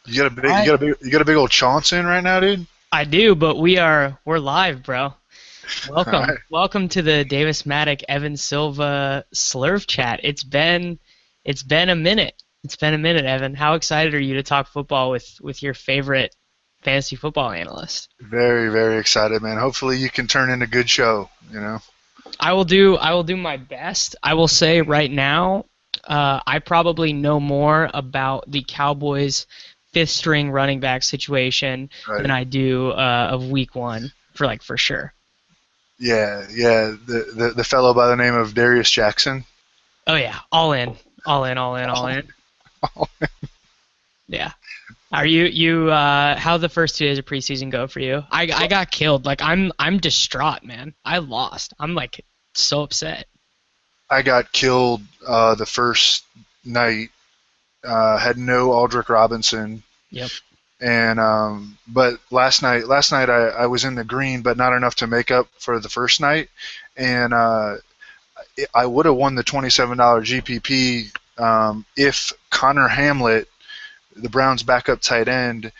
You got a big old chance in right now, dude. I do, but we're live, bro. All right. Welcome to the Davis Mattek Evan Silva Slurv Chat. It's been a minute. It's been a minute, Evan. How excited are you to talk football with your favorite fantasy football analyst? Very, very excited, man. Hopefully you can turn in a good show. I will do my best. I will say right now, I probably know more about the Cowboys' fifth string running back situation Right. than I do of week one for sure. Yeah, yeah. The fellow by the name of Darius Jackson. Oh yeah, all in, all in, all in, all in. Yeah. Are you how the first 2 days of preseason go for you? I got killed. Like I'm distraught, man. I lost. I'm like so upset. I got killed the first night. Had no Aldrick Robinson, Yep. and but last night I was in the green, but not enough to make up for the first night, and I would have won the $27 GPP if Connor Hamlet, the Browns' backup tight end,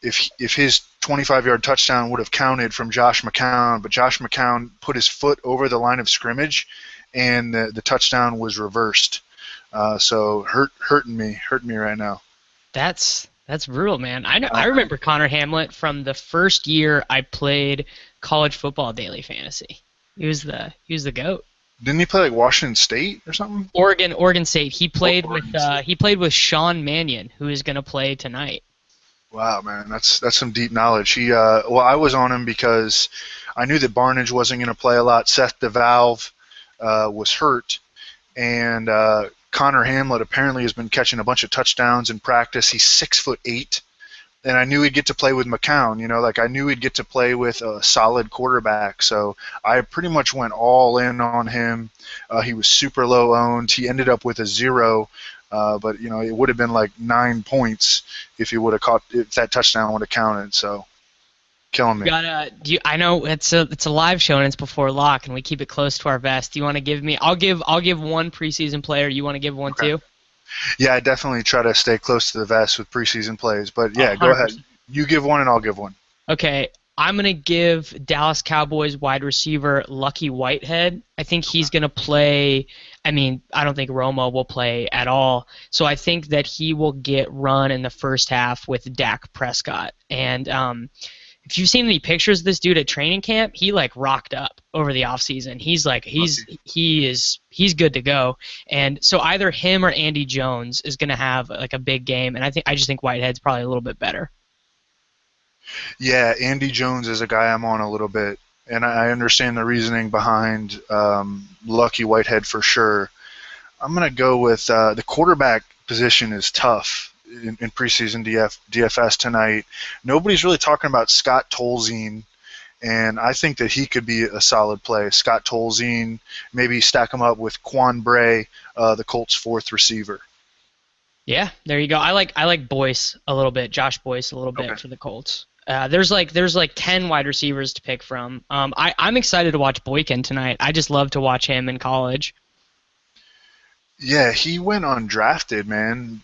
if his 25-yard touchdown would have counted from Josh McCown, but Josh McCown put his foot over the line of scrimmage, and the touchdown was reversed. So hurting me right now. That's brutal, man. I remember Connor Hamlet from the first year I played college football daily fantasy. He was the goat. Didn't he play like Washington State or something? Oregon State. He played with Oregon State. he played with Sean Mannion, who is going to play tonight. Wow, man, that's some deep knowledge. Well, I was on him because I knew that Barnage wasn't going to play a lot. Seth DeValve was hurt, and Connor Hamlet apparently has been catching a bunch of touchdowns in practice. He's 6'8", and I knew he'd get to play with McCown. Like I knew he'd get to play with a solid quarterback. So I pretty much went all in on him. He was super low owned. He ended up with a 0. But it would have been like 9 points if that touchdown would have counted. So, killing me. I know it's a live show and it's before lock and we keep it close to our vest. Do you want to give me? I'll give one preseason player. You want to give one too? Yeah, I definitely try to stay close to the vest with preseason plays. But yeah, go ahead. You give one and I'll give one. Okay, I'm gonna give Dallas Cowboys wide receiver Lucky Whitehead. I think he's gonna play. I mean, I don't think Romo will play at all. So I think that he will get run in the first half with Dak Prescott. And if you've seen any pictures of this dude at training camp, he like rocked up over the offseason. He's good to go. And so either him or Andy Jones is gonna have like a big game. And I just think Whitehead's probably a little bit better. Yeah, Andy Jones is a guy I'm on a little bit, and I understand the reasoning behind Lucky Whitehead for sure. I'm going to go with the quarterback position is tough in preseason DFS tonight. Nobody's really talking about Scott Tolzien, and I think that he could be a solid play. Scott Tolzien, maybe stack him up with Quan Bray, the Colts' fourth receiver. Yeah, there you go. I like Boyce a little bit, Josh Boyce a little bit for the Colts. There's like 10 wide receivers to pick from. I'm excited to watch Boykin tonight. I just love to watch him in college. Yeah, he went undrafted, man.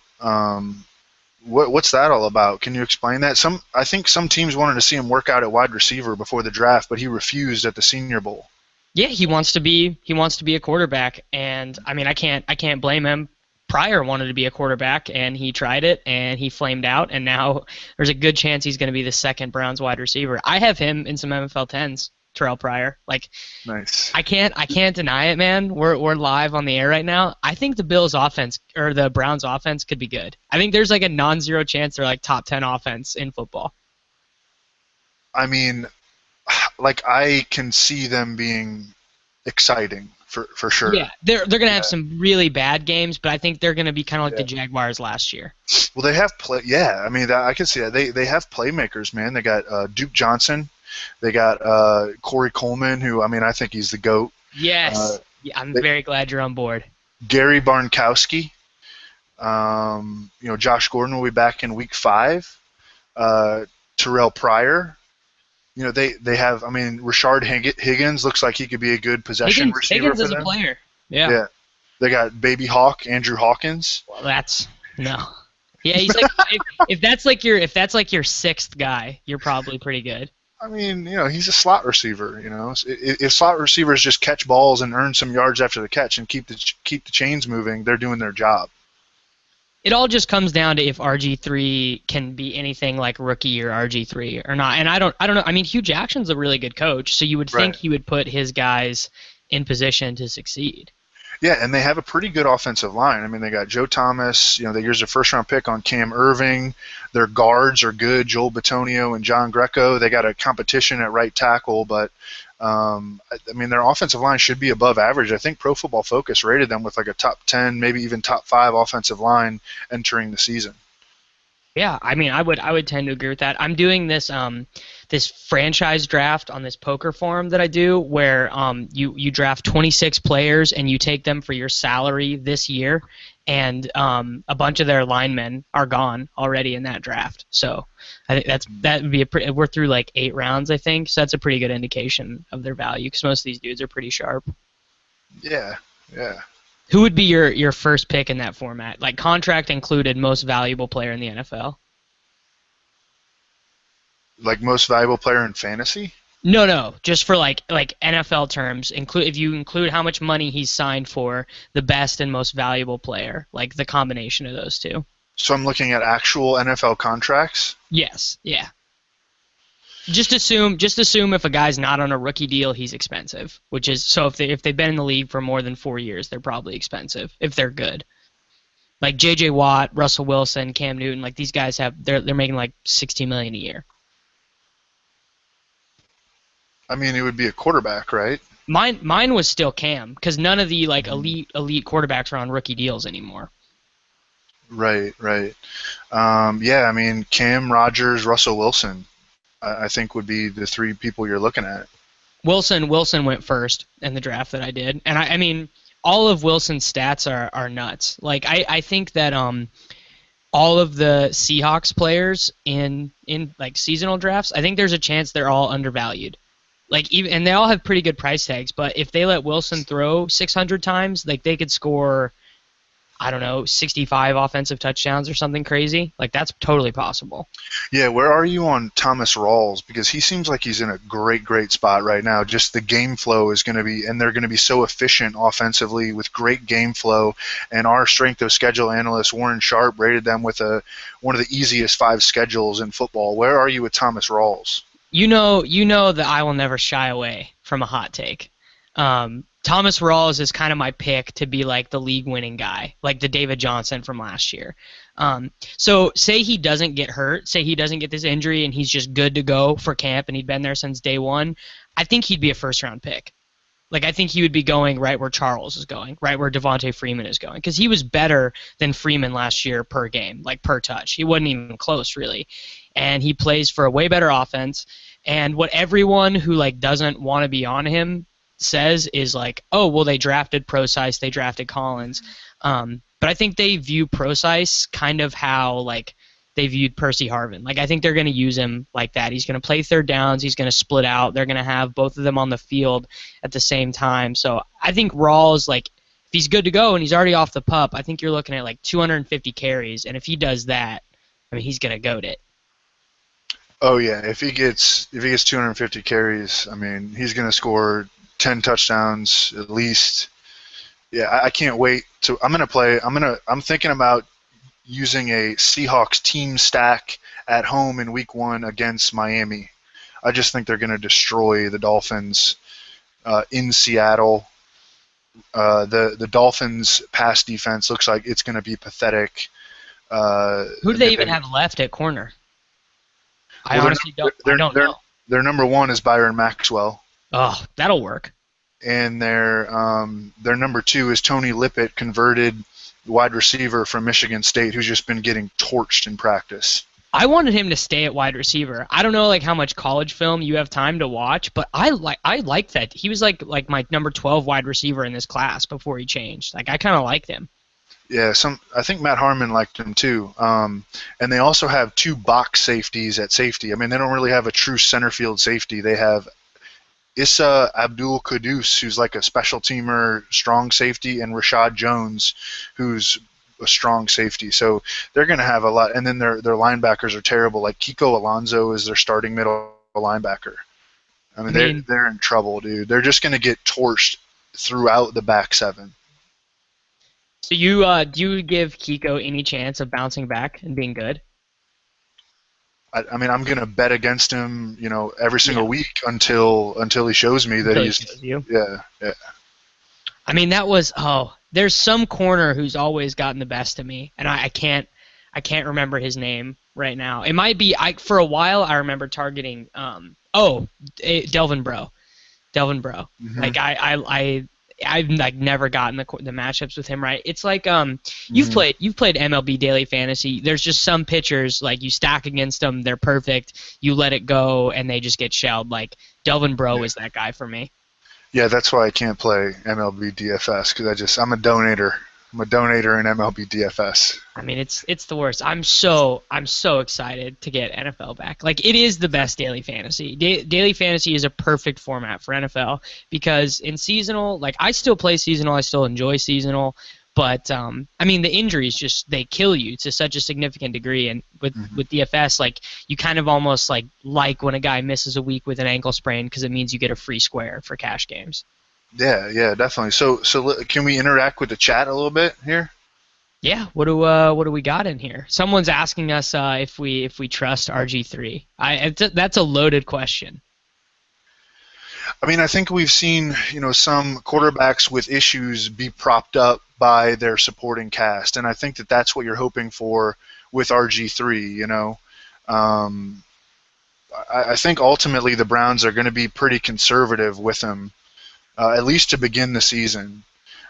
What's that all about? Can you explain that? I think some teams wanted to see him work out at wide receiver before the draft, but he refused at the Senior Bowl. Yeah, he wants to be a quarterback, and I mean I can't blame him. Pryor wanted to be a quarterback, and he tried it, and he flamed out, and now there's a good chance he's going to be the second Browns wide receiver. I have him in some MFL 10s, Terrell Pryor. Like, nice. I can't deny it, man. We're live on the air right now. I think the Bills' offense or the Browns' offense could be good. I think there's like a non-zero chance they're like top 10 offense in football. I mean, like I can see them being exciting. For sure. Yeah, they're going to have some really bad games, but I think they're going to be kind of like the Jaguars last year. Well, they have play. Yeah, I mean, I can see that. They have playmakers, man. They got Duke Johnson. They got Corey Coleman, who, I mean, I think he's the GOAT. Yes. I'm very glad you're on board. Gary Barnkowski. Josh Gordon will be back in week 5. Terrell Pryor. They have, I mean, Rashard Higgins looks like he could be a good possession receiver Higgins for is them. a player. Yeah. They got Baby Hawk, Andrew Hawkins. Well, no. Yeah, he's like if that's like your sixth guy, you're probably pretty good. I mean, he's a slot receiver. If slot receivers just catch balls and earn some yards after the catch and keep the chains moving, they're doing their job. It all just comes down to if RG3 can be anything like rookie or RG3 or not. And I don't know. I mean, Hugh Jackson's a really good coach, so you would think Right. he would put his guys in position to succeed. Yeah, and they have a pretty good offensive line. I mean, they got Joe Thomas. They used a first-round pick on Cam Irving. Their guards are good, Joel Bitonio and John Greco. They got a competition at right tackle, but I mean, their offensive line should be above average. I think Pro Football Focus rated them with like a top 10, maybe even top 5 offensive line entering the season. Yeah, I mean, I would tend to agree with that. I'm doing this franchise draft on this poker forum that I do, where you draft 26 players and you take them for your salary this year, and a bunch of their linemen are gone already in that draft. So I think that would be we're through like 8 rounds, I think. So that's a pretty good indication of their value because most of these dudes are pretty sharp. Yeah, yeah. Who would be your first pick in that format? Like contract included, most valuable player in the NFL. Like most valuable player in fantasy? No, just for like NFL terms. If you include how much money he's signed for, the best and most valuable player, like the combination of those two. So I'm looking at actual NFL contracts. Yes, yeah. Just assume if a guy's not on a rookie deal, he's expensive. Which is so if they've been in the league for more than 4 years, they're probably expensive if they're good. Like J.J. Watt, Russell Wilson, Cam Newton, like these guys they're making like $60 million a year. I mean, it would be a quarterback, right? Mine was still Cam because none of the like elite quarterbacks are on rookie deals anymore. Right, right. Yeah, I mean, Cam, Rodgers, Russell Wilson, I think would be the 3 people you're looking at. Wilson went first in the draft that I did, and I mean all of Wilson's stats are nuts. Like I think that all of the Seahawks players in like seasonal drafts, I think there's a chance they're all undervalued. Like and they all have pretty good price tags, but if they let Wilson throw 600 times, like they could score, I don't know, 65 offensive touchdowns or something crazy. Like that's totally possible. Yeah, where are you on Thomas Rawls? Because he seems like he's in a great spot right now. Just the game flow is going to be, and they're going to be so efficient offensively with great game flow. And our strength of schedule analyst Warren Sharp rated them with one of the easiest 5 schedules in football. Where are you with Thomas Rawls? You know that I will never shy away from a hot take. Thomas Rawls is kind of my pick to be like the league-winning guy, like the David Johnson from last year. So say he doesn't get hurt, say he doesn't get this injury, and he's just good to go for camp, and he'd been there since day one. I think he'd be a first-round pick. Like I think he would be going right where Charles is going, right where Devontae Freeman is going, because he was better than Freeman last year per game, like per touch. He wasn't even close, really. And he plays for a way better offense. And what everyone who like doesn't want to be on him says is like, oh, well, they drafted Procise, they drafted Collins. But I think they view Procise kind of how like they viewed Percy Harvin. Like I think they're going to use him like that. He's going to play third downs. He's going to split out. They're going to have both of them on the field at the same time. So I think Rawls, like if he's good to go and he's already off the pup, I think you're looking at like 250 carries. And if he does that, I mean, he's going to goat it. Oh yeah, if he gets 250 carries, I mean, he's going to score 10 touchdowns at least. Yeah, I can't wait to. I'm thinking about using a Seahawks team stack at home in Week 1 against Miami. I just think they're going to destroy the Dolphins in Seattle. The Dolphins' pass defense looks like it's going to be pathetic. Who do they even have left at corner? I honestly don't know. Their number 1 is Byron Maxwell. Oh, that'll work. And their number 2 is Tony Lippett, converted wide receiver from Michigan State, who's just been getting torched in practice. I wanted him to stay at wide receiver. I don't know like how much college film you have time to watch, but I like that. He was like my number 12 wide receiver in this class before he changed. Like I kind of liked him. Yeah, I think Matt Harmon liked him too. And they also have 2 box safeties at safety. I mean, they don't really have a true center field safety. They have Issa Abdul Qudus, who's like a special teamer, strong safety, and Rashad Jones, who's a strong safety. So they're going to have a lot. And then their linebackers are terrible. Like Kiko Alonso is their starting middle linebacker. I mean, they're in trouble, dude. They're just going to get torched throughout the back seven. So do you give Kiko any chance of bouncing back and being good? I mean, I'm going to bet against him, every single week until he shows me that he's. Shows you. Yeah. I mean, there's some corner who's always gotten the best of me, and I can't remember his name right now. It might be for a while I remember targeting Delvin Breaux. Mm-hmm. Like I've like never gotten the matchups with him right. It's like you've played MLB Daily Fantasy. There's just some pitchers like you stack against them, they're perfect. You let it go and they just get shelled. Like Delvin Breaux is that guy for me. Yeah, that's why I can't play MLB DFS because I'm a donator. I'm a donator in MLB DFS. I mean, it's the worst. I'm so excited to get NFL back. Like, it is the best daily fantasy. Daily fantasy is a perfect format for NFL because in seasonal, like, I still play seasonal. I still enjoy seasonal. But, I mean, the injuries just, they kill you to such a significant degree. And with DFS, like, you kind of almost like when a guy misses a week with an ankle sprain because it means you get a free square for cash games. Yeah, definitely. So can we interact with the chat a little bit here? Yeah. What do we got in here? Someone's asking us if we trust RG3. That's a loaded question. I mean, I think we've seen some quarterbacks with issues be propped up by their supporting cast, and I think that's what you're hoping for with RG3. I think ultimately the Browns are going to be pretty conservative with him. At least to begin the season.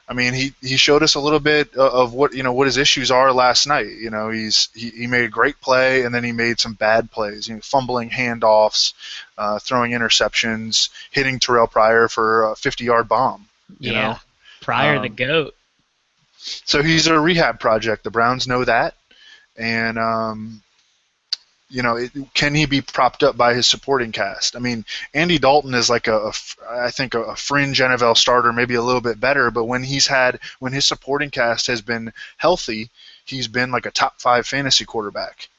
I mean, he showed us a little bit of what his issues are last night. He made a great play and then he made some bad plays. Fumbling handoffs, throwing interceptions, hitting Terrell Pryor for a 50-yard bomb. Pryor the GOAT. So he's a rehab project. The Browns know that, and can he be propped up by his supporting cast? I mean, Andy Dalton is like I think a fringe NFL starter, maybe a little bit better, but when his supporting cast has been healthy, he's been like a top 5 fantasy quarterback,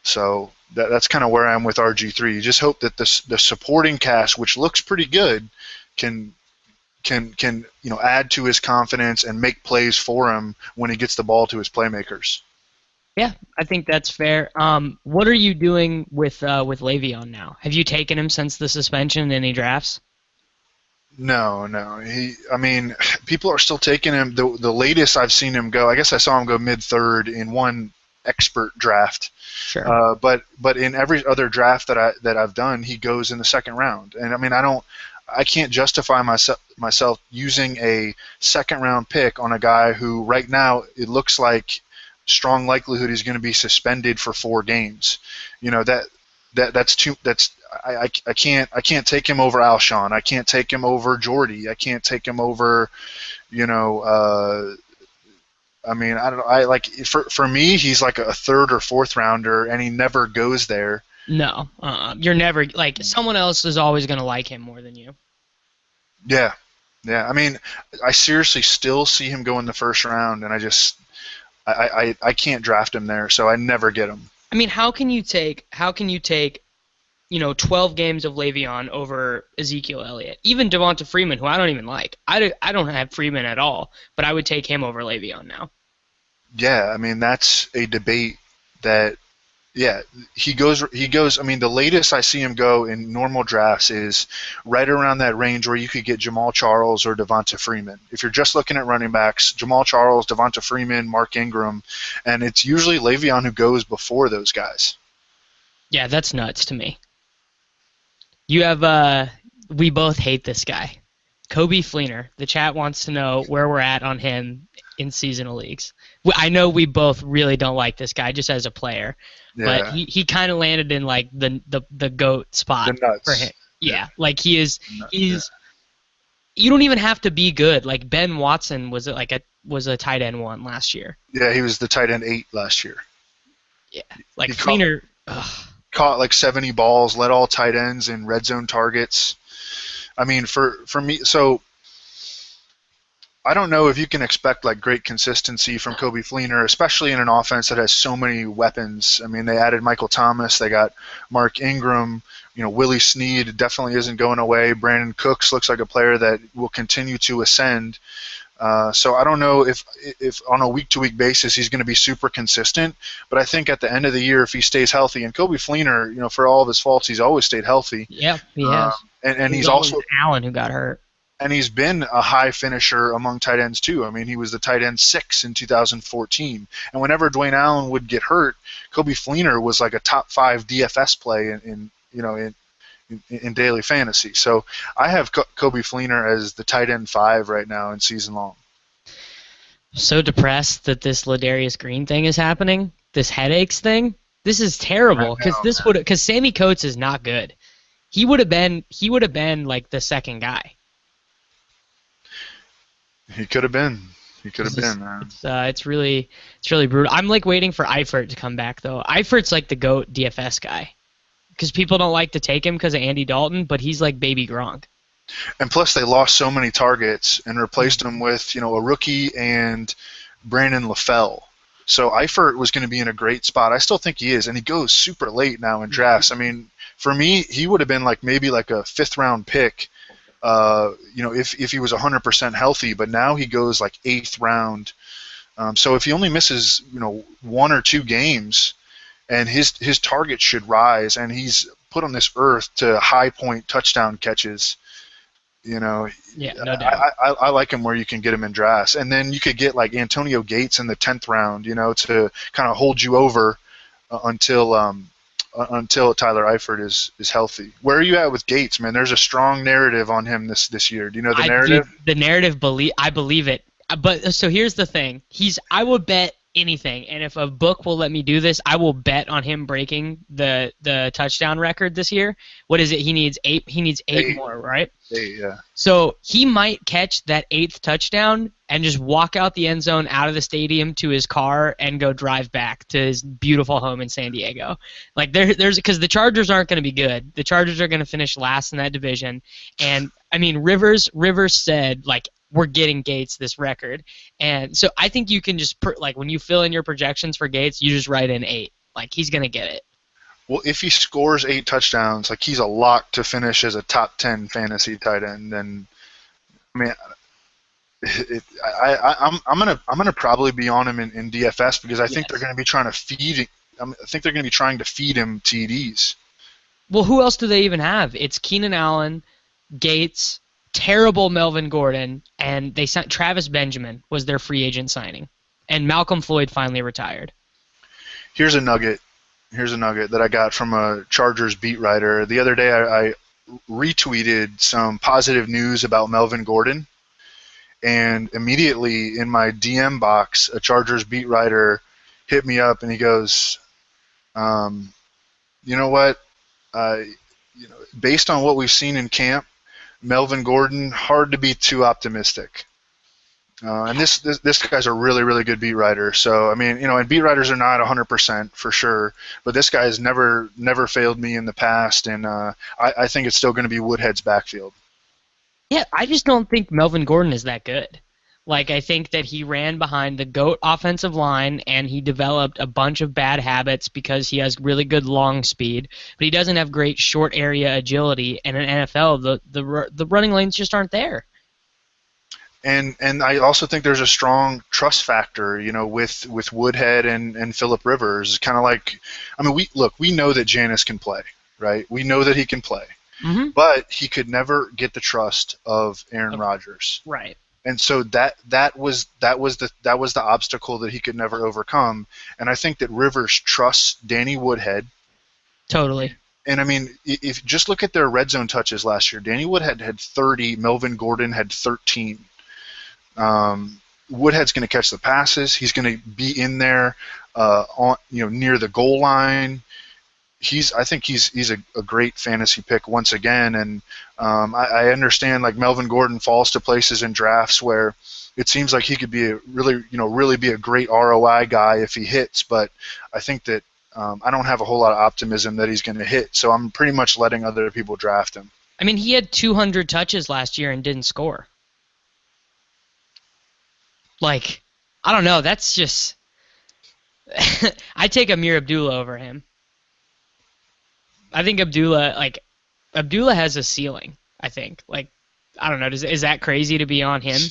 So that's kind of where I am with RG3. You just hope that the supporting cast, which looks pretty good, can add to his confidence and make plays for him when he gets the ball to his playmakers. Yeah, I think that's fair. What are you doing with Le'Veon now? Have you taken him since the suspension in any drafts? No. I mean, people are still taking him. The latest I've seen him go, I guess I saw him go mid-third in one expert draft. Sure. But in every other draft that I've done, he goes in the second round. And I mean, I can't justify myself using a second-round pick on a guy who right now it looks like strong likelihood he's going to be suspended for 4 games. I can't take him over Alshon. I can't take him over Jordy. I can't take him over, I mean, I don't know. For me, he's like a 3rd or 4th rounder, and he never goes there. No, you're never like someone else is always going to like him more than you. Yeah. I mean, I seriously still see him go in the 1st round, and I can't draft him there, so I never get him. I mean, how can you take 12 games of Le'Veon over Ezekiel Elliott? Even Devonta Freeman, who I don't even like. I don't have Freeman at all, but I would take him over Le'Veon now. Yeah, I mean, that's a debate that, yeah, he goes. I mean, the latest I see him go in normal drafts is right around that range where you could get Jamal Charles or Devonta Freeman. If you're just looking at running backs, Jamal Charles, Devonta Freeman, Mark Ingram, and it's usually Le'Veon who goes before those guys. Yeah, that's nuts to me. You have we both hate this guy, Kobe Fleener. The chat wants to know where we're at on him in seasonal leagues. I know we both really don't like this guy just as a player. Yeah. But he kind of landed in like the GOAT spot for him. Yeah, like he's you don't even have to be good. Like Ben Watson was a tight end 1 last year. Yeah, he was the tight end 8 last year. Yeah, like Fleener caught like 70 balls, led all tight ends in red zone targets. I mean, for me, so I don't know if you can expect like great consistency from Kobe Fleener, especially in an offense that has so many weapons. I mean, they added Michael Thomas, they got Mark Ingram, Willie Snead definitely isn't going away. Brandon Cooks looks like a player that will continue to ascend. So I don't know if on a week-to-week basis he's going to be super consistent, but I think at the end of the year, if he stays healthy, and Kobe Fleener, for all of his faults, he's always stayed healthy. Yeah, he has. And It was he's always also Allen who got hurt. and he's been a high finisher among tight ends too. I mean, he was the tight end 6 in 2014, and whenever Dwayne Allen would get hurt, Kobe Fleener was like a top 5 DFS play in daily fantasy. So I have Kobe Fleener as the tight end 5 right now in season long. So depressed that this Ladarius Green thing is happening, this headaches thing. This is terrible because Sammy Coates is not good. He would have been like the second guy. He could have been. Man. It's really brutal. I'm like waiting for Eifert to come back though. Eifert's like the GOAT DFS guy. Because people don't like to take him because of Andy Dalton, but he's like baby Gronk. And plus, they lost so many targets and replaced him with, a rookie and Brandon LaFell. So Eifert was going to be in a great spot. I still think he is, and he goes super late now in drafts. I mean, for me, he would have been like maybe like a 5th-round pick, if he was 100% healthy. But now he goes like 8th round. So if he only misses, 1 or 2 games, and his target should rise, and he's put on this earth to high point touchdown catches. Yeah, no doubt. I like him where you can get him in drafts, and then you could get like Antonio Gates in the 10th round, to kind of hold you over until Tyler Eifert is healthy. Where are you at with Gates, man? There's a strong narrative on him this year. Do you know the narrative? The narrative, I believe it. But so here's the thing: I would bet anything, and if a book will let me do this, I will bet on him breaking the touchdown record this year. What is it? He needs 8. He needs 8 more, right? 8, yeah. So he might catch that 8th touchdown and just walk out the end zone, out of the stadium to his car, and go drive back to his beautiful home in San Diego. Like there's because the Chargers aren't going to be good. The Chargers are going to finish last in that division, and I mean Rivers said like, we're getting Gates this record. And so I think you can just, when you fill in your projections for Gates, you just write in 8. Like, he's going to get it. Well, if he scores 8 touchdowns, like, he's a lock to finish as a top 10 fantasy tight end. And, I mean, I'm gonna probably be on him in DFS because I think they're going to be trying to feed him TDs. Well, who else do they even have? It's Keenan Allen, Gates, terrible Melvin Gordon, and they sent Travis Benjamin was their free agent signing, and Malcolm Floyd finally retired. Here's a nugget that I got from a Chargers beat writer. The other day I retweeted some positive news about Melvin Gordon, and immediately in my DM box, a Chargers beat writer hit me up and he goes, you know what, based on what we've seen in camp, Melvin Gordon, hard to be too optimistic. And this guy's a really, really good beat writer. So, I mean, and beat writers are not 100% for sure, but this guy has never failed me in the past, and I think it's still going to be Woodhead's backfield. Yeah, I just don't think Melvin Gordon is that good. Like, I think that he ran behind the GOAT offensive line, and he developed a bunch of bad habits because he has really good long speed, but he doesn't have great short area agility. And in NFL, the running lanes just aren't there. And I also think there's a strong trust factor, with Woodhead and Phillip Rivers. Kind of like, I mean, we know that Janis can play, right? We know that he can play, but he could never get the trust of Aaron Rodgers, right? And so that was the obstacle that he could never overcome. And I think that Rivers trusts Danny Woodhead. Totally. And I mean, if just look at their red zone touches last year, Danny Woodhead had 30, Melvin Gordon had 13. Woodhead's going to catch the passes. He's going to be in there, near the goal line. I think he's a great fantasy pick once again, and I understand like Melvin Gordon falls to places in drafts where it seems like he could be really be a great ROI guy if he hits, but I think that I don't have a whole lot of optimism that he's going to hit, so I'm pretty much letting other people draft him. I mean, he had 200 touches last year and didn't score. Like, I don't know. That's just. I take Amir Abdullah over him. I think Abdullah has a ceiling. I think. Like, I don't know. Is that crazy to be on him?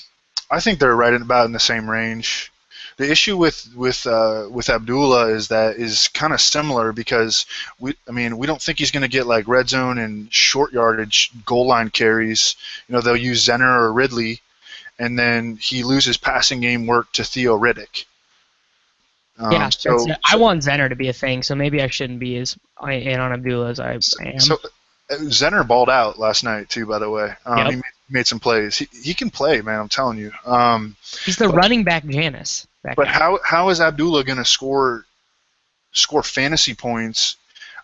I think they're right about in the same range. The issue with Abdullah is kind of similar because we don't think he's going to get like red zone and short yardage goal line carries. They'll use Zenner or Ridley, and then he loses passing game work to Theo Riddick. Yeah, I want Zenner to be a thing, so maybe I shouldn't be as in on Abdullah as I am. So Zenner balled out last night too. By the way, Yep. he made some plays. He can play, man. I'm telling you. He's the running back Janus. But how is Abdullah going to score fantasy points?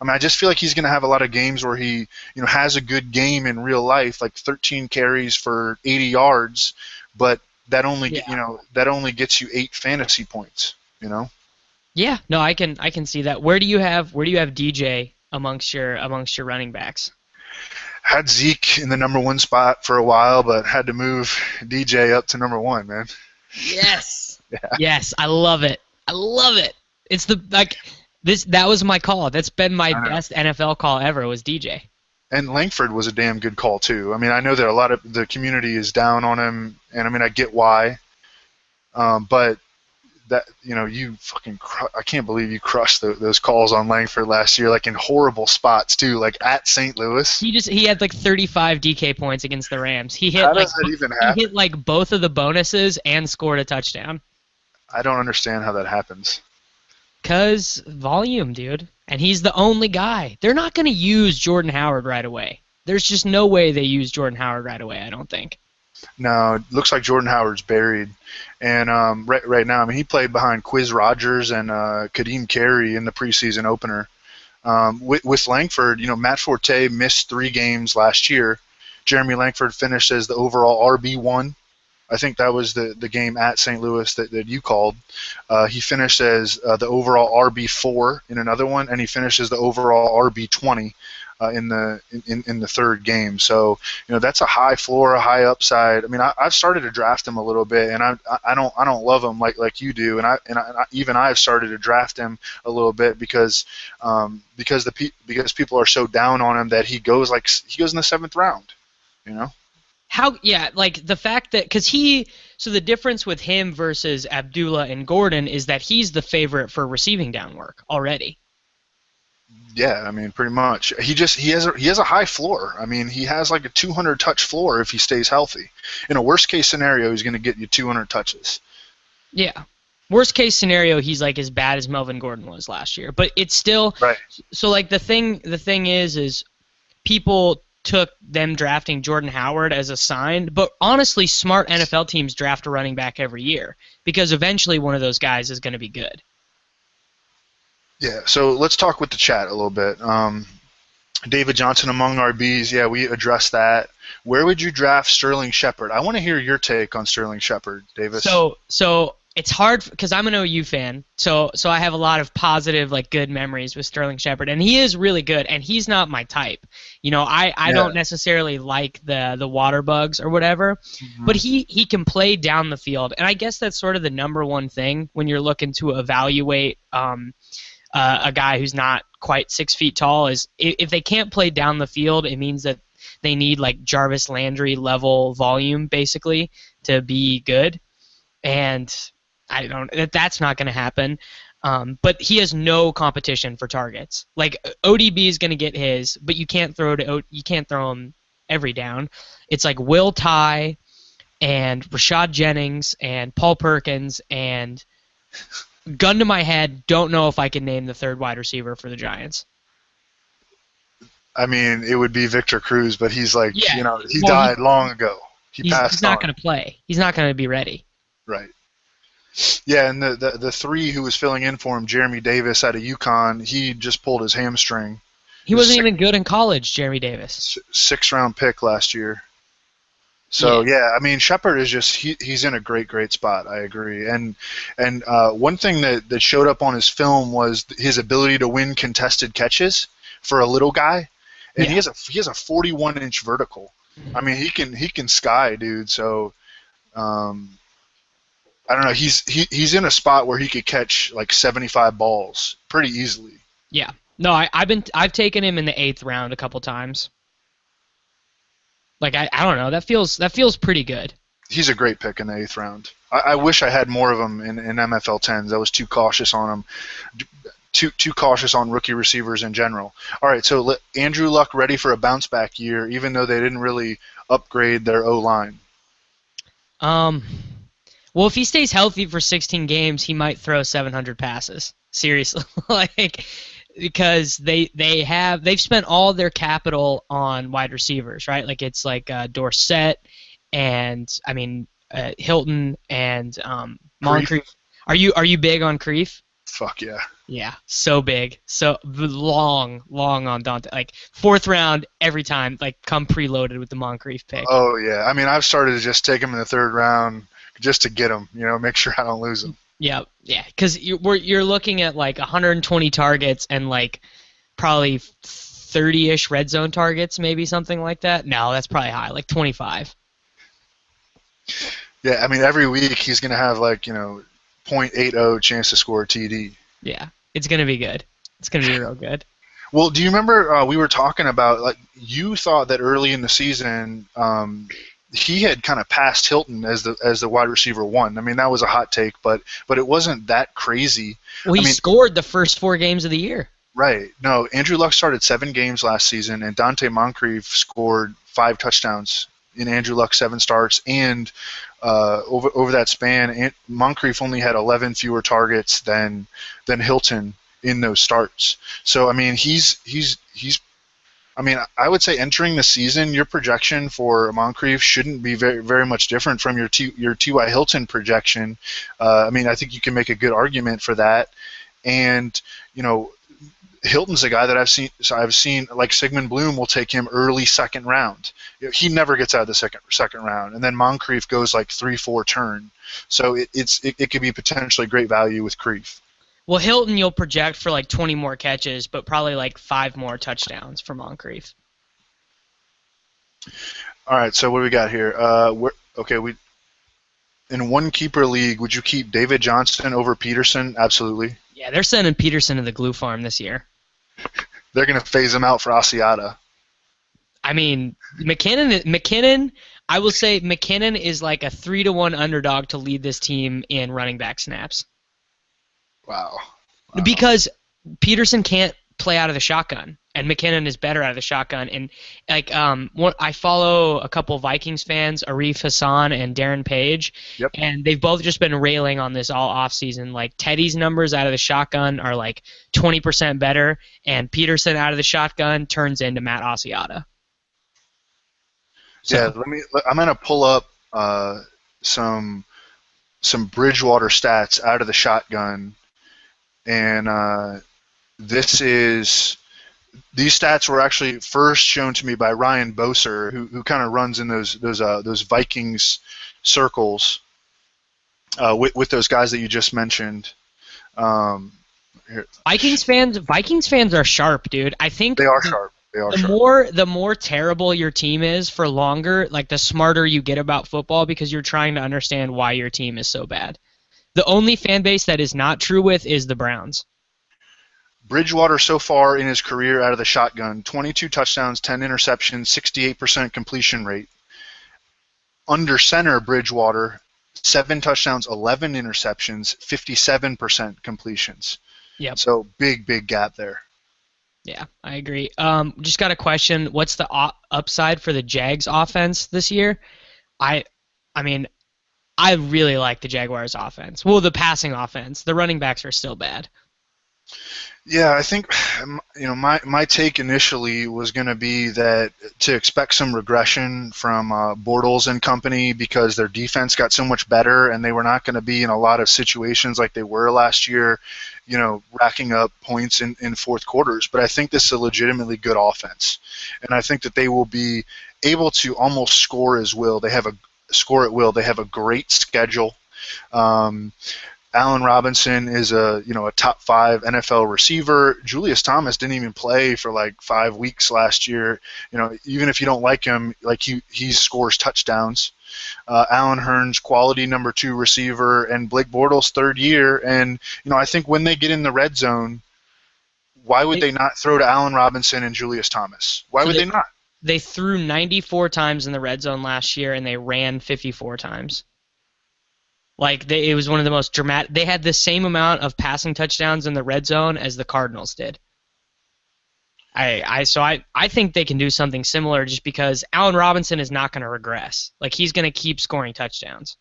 I mean, I just feel like he's going to have a lot of games where he has a good game in real life, like 13 carries for 80 yards, but that only gets you 8 fantasy points. Yeah, no, I can see that. Where do you have DJ amongst your running backs? Had Zeke in the number 1 spot for a while, but had to move DJ up to number 1, man. Yes. Yeah. Yes, I love it. It's that was my call. That's been my best NFL call ever was DJ. And Langford was a damn good call too. I mean, I know that a lot of the community is down on him, and I mean, I get why. But that you fucking I can't believe you crushed those calls on Langford last year, like in horrible spots too, like at St. Louis. He had like 35 DK points against the Rams. He hit How does that even happen? He hit like both of the bonuses and scored a touchdown. I don't understand how that happens. 'Cause volume, dude. And he's the only guy. They're not going to use Jordan Howard right away. There's just no way they use Jordan Howard right away, I don't think. No, it looks like Jordan Howard's buried. And right now, I mean, he played behind Quiz Rogers and Kadeem Carey in the preseason opener. With Langford, Matt Forte missed 3 games last year. Jeremy Langford finished as the overall RB1. I think that was the game at St. Louis that you called. He finished as the overall RB4 in another one, and he finished as the overall RB20 in the third game. So that's a high floor, a high upside. I mean, I've started to draft him a little bit, and I don't love him like you do, and I've started to draft him a little bit because people are so down on him that he goes in the 7th round. Like the fact that so the difference with him versus Abdullah and Gordon is that he's the favorite for receiving down work already. Yeah, I mean, pretty much. He has a high floor. I mean, he has like a 200 touch floor if he stays healthy. In a worst case scenario, he's going to get you 200 touches. Yeah. Worst case scenario, he's like as bad as Melvin Gordon was last year, but it's still right. So like the thing is people took them drafting Jordan Howard as a sign, but honestly, smart NFL teams draft a running back every year because eventually one of those guys is going to be good. Yeah, so let's talk with the chat a little bit. David Johnson among RBs, yeah, we addressed that. Where would you draft Sterling Shepard? I want to hear your take on Sterling Shepard, Davis. So it's hard because I'm an OU fan, so I have a lot of positive, like, good memories with Sterling Shepard, and he is really good, and he's not my type. I don't necessarily like the water bugs or whatever, but he can play down the field, and I guess that's sort of the number one thing when you're looking to evaluate a guy who's not quite 6 feet tall is if they can't play down the field, it means that they need like Jarvis Landry level volume basically to be good, and that's not going to happen. But he has no competition for targets. Like ODB is going to get his, but you can't throw him every down. It's like Will Tye and Rashad Jennings and Paul Perkins and gun to my head, don't know if I can name the third wide receiver for the Giants. I mean, it would be Victor Cruz, but he's like, he died long ago. He passed on. He's not going to play. He's not going to be ready. Right. Yeah, and the 3 who was filling in for him, Jeremy Davis out of UConn, he just pulled his hamstring. He wasn't even good in college, Jeremy Davis. 6th-round pick last year. So yeah, I mean, Shepard is just he's in a great spot. I agree. And one thing that showed up on his film was his ability to win contested catches for a little guy, and he has a 41-inch vertical. I mean, he can sky, dude. So I I don't know. He's in a spot where he could catch like 75 balls pretty easily. Yeah. No, I've taken him in the 8th round a couple times. Like I don't know. That feels pretty good. He's a great pick in the 8th round. I wish I had more of them in MFL 10s. I was too cautious on them. Too cautious on rookie receivers in general. All right, so Andrew Luck ready for a bounce back year, even though they didn't really upgrade their O-line. Well, if he stays healthy for 16 games, he might throw 700 passes. Seriously, like because they've spent all their capital on wide receivers, right? Like it's like Dorsett and Hilton and Moncrief. Are you big on Creef? Fuck yeah. Yeah, so big, so long on Dante. Like 4th round every time. Like come preloaded with the Moncrief pick. Oh yeah. I mean, I've started to just take him in the 3rd round just to get him. Make sure I don't lose him. Yeah, because you're looking at like 120 targets and like probably 30-ish red zone targets, maybe something like that. No, that's probably high, like 25. Yeah, I mean every week he's gonna have like 0.80 chance to score a TD. Yeah, it's gonna be good. It's gonna be real good. Well, do you remember we were talking about like you thought that early in the season he had kind of passed Hilton as the wide receiver 1. I mean that was a hot take, but it wasn't that crazy. Well, he scored the first 4 games of the year. Right. No, Andrew Luck started 7 games last season, and Dante Moncrief scored 5 touchdowns in Andrew Luck's 7 starts, and over that span, Moncrief only had 11 fewer targets than Hilton in those starts. So I mean, he's. I mean, I would say entering the season, your projection for Moncrief shouldn't be very, very much different from your T.Y. Hilton projection. I mean, I think you can make a good argument for that, and Hilton's a guy that I've seen like Sigmund Bloom will take him early 2nd round. He never gets out of the second round, and then Moncrief goes like 3-4 turn. So it could be potentially great value with Creef. Well, Hilton you'll project for like 20 more catches, but probably like 5 more touchdowns for Moncrief. All right, so what do we got here? In one keeper league, would you keep David Johnston over Peterson? Absolutely. Yeah, they're sending Peterson to the glue farm this year. They're going to phase him out for Asiata. I mean, McKinnon, I will say McKinnon is like a 3-1 underdog to lead this team in running back snaps. Wow. Because Peterson can't play out of the shotgun, and McKinnon is better out of the shotgun. And like, I follow a couple Vikings fans, Arif Hassan and Darren Page, yep. And they've both just been railing on this all offseason. Like Teddy's numbers out of the shotgun are like 20% better, and Peterson out of the shotgun turns into Matt Asiata. So, yeah, I'm gonna pull up some Bridgewater stats out of the shotgun. And these stats were actually first shown to me by Ryan Boser, who kind of runs in those Vikings circles with those guys that you just mentioned. Vikings fans are sharp, dude. I think they are sharp. The more terrible your team is for longer, like the smarter you get about football because you're trying to understand why your team is so bad. The only fan base that is not true with is the Browns. Bridgewater so far in his career out of the shotgun, 22 touchdowns, 10 interceptions, 68% completion rate. Under center, Bridgewater, 7 touchdowns, 11 interceptions, 57% completions. Yep. So big gap there. Yeah, I agree. Just got a question. What's the upside for the Jags offense this year? I mean, I really like the Jaguars offense. Well, the passing offense. The running backs are still bad. Yeah, I think my take initially was going to be that to expect some regression from Bortles and company because their defense got so much better and they were not going to be in a lot of situations like they were last year, racking up points in 4th quarters. But I think this is a legitimately good offense, and I think that they will be able to almost score at will. They have a great schedule. Allen Robinson is a top 5 NFL receiver. Julius Thomas didn't even play for like 5 weeks last year. Even if you don't like him, like he scores touchdowns. Allen Hurns, quality number 2 receiver, and Blake Bortles, 3rd year. And I think when they get in the red zone, why would they not throw to Allen Robinson and Julius Thomas? Why would they not? They threw 94 times in the red zone last year, and they ran 54 times. Like it was one of the most dramatic. They had the same amount of passing touchdowns in the red zone as the Cardinals did. I think they can do something similar, just because Allen Robinson is not going to regress. Like, he's going to keep scoring touchdowns.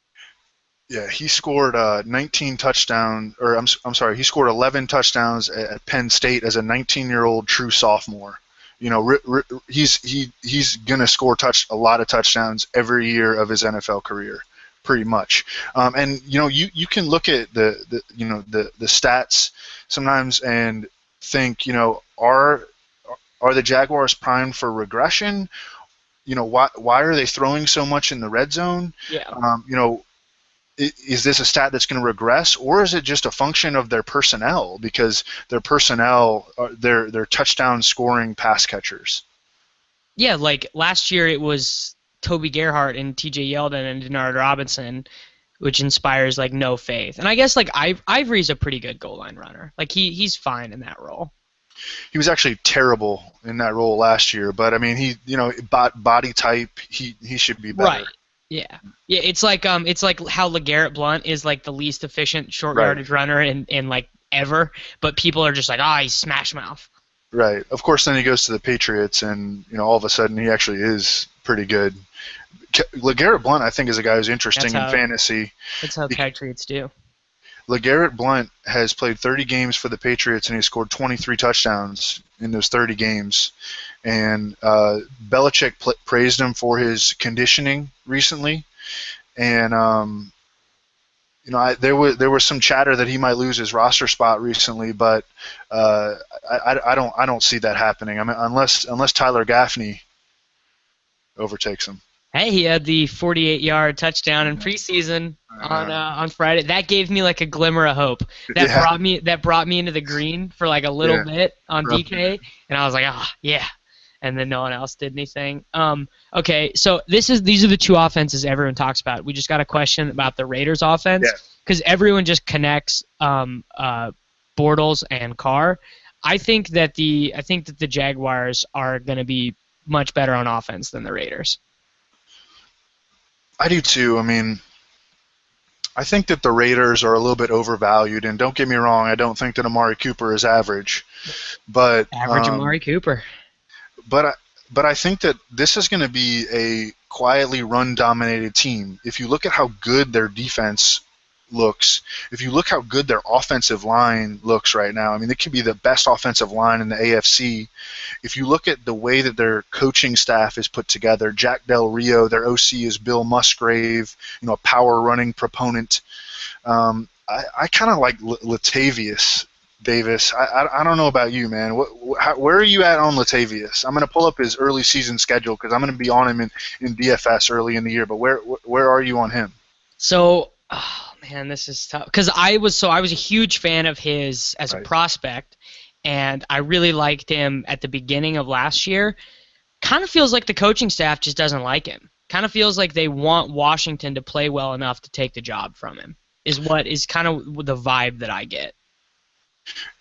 Yeah, he scored 19 touchdowns, or I'm sorry, he scored 11 touchdowns at Penn State as a 19-year-old true sophomore. He's gonna score a lot of touchdowns every year of his NFL career, pretty much. And you can look at the stats sometimes and think, are the Jaguars primed for regression? Why are they throwing so much in the red zone? Yeah. Is this a stat that's going to regress, or is it just a function of their personnel? Because their personnel, they're touchdown scoring pass catchers. Yeah, like last year it was Toby Gerhart and T.J. Yeldon and Denard Robinson, which inspires like no faith. And I guess like Ivory's a pretty good goal line runner. Like he's fine in that role. He was actually terrible in that role last year, but I mean body type, he should be better. Right. Yeah, it's like how LeGarrette Blount is like the least efficient short yardage runner in like ever, but people are just like, he's smash mouth. Right. Of course, then he goes to the Patriots, and all of a sudden he actually is pretty good. LeGarrette Blount, I think, is a guy who's interesting in fantasy. That's how Patriots do. LeGarrette Blount has played 30 games for the Patriots, and he scored 23 touchdowns in those 30 games. And Belichick praised him for his conditioning recently, and there was some chatter that he might lose his roster spot recently, but I don't see that happening. I mean, unless Tyler Gaffney overtakes him. Hey, he had the 48-yard touchdown in preseason on Friday. That gave me like a glimmer of hope. That brought me into the green for like a little bit on DK, and I was like, yeah. And then no one else did anything. Okay, so these are the two offenses everyone talks about. We just got a question about the Raiders offense, because everyone just connects Bortles and Carr. I think that the Jaguars are going to be much better on offense than the Raiders. I do too. I mean, I think that the Raiders are a little bit overvalued, and don't get me wrong, I don't think that Amari Cooper is average, but average Amari Cooper. But I think that this is going to be a quietly run-dominated team. If you look at how good their defense looks, if you look how good their offensive line looks right now, I mean, it could be the best offensive line in the AFC. If you look at the way that their coaching staff is put together, Jack Del Rio, their OC is Bill Musgrave, a power running proponent. I kind of like Latavius Davis. I don't know about you, man. Where are you at on Latavius? I'm going to pull up his early season schedule because I'm going to be on him in DFS early in the year. But where are you on him? So, man, this is tough because I was a huge fan of his as a prospect, and I really liked him at the beginning of last year. Kind of feels like the coaching staff just doesn't like him. Kind of feels like they want Washington to play well enough to take the job from him. Is kind of the vibe that I get.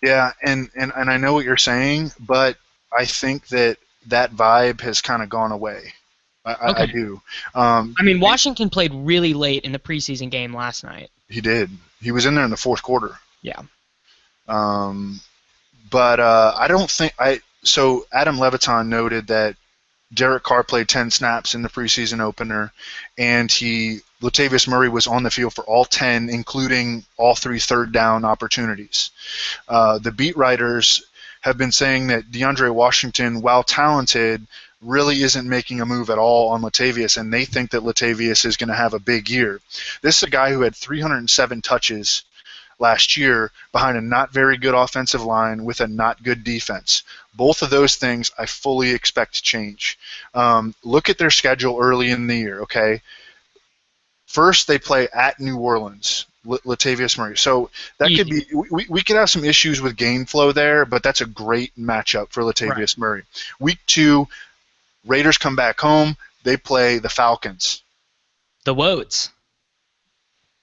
Yeah, and I know what you're saying, but I think that vibe has kind of gone away. I do. I mean, Washington played really late in the preseason game last night. He did. He was in there in the fourth quarter. Yeah. But I don't think so Adam Levitan noted that Derek Carr played 10 snaps in the preseason opener, and Latavius Murray was on the field for all 10, including all 3 third down opportunities. The beat writers have been saying that DeAndre Washington, while talented, really isn't making a move at all on Latavius, and they think that Latavius is going to have a big year. This is a guy who had 307 touches last year behind a not very good offensive line with a not good defense. Both of those things I fully expect to change. Look at their schedule early in the year, okay? First, they play at New Orleans. Latavius Murray. So that could Easy. be we could have some issues with gain flow there, but that's a great matchup for Right. Latavius Murray. Week 2, Raiders come back home. They play the Falcons. The Woats.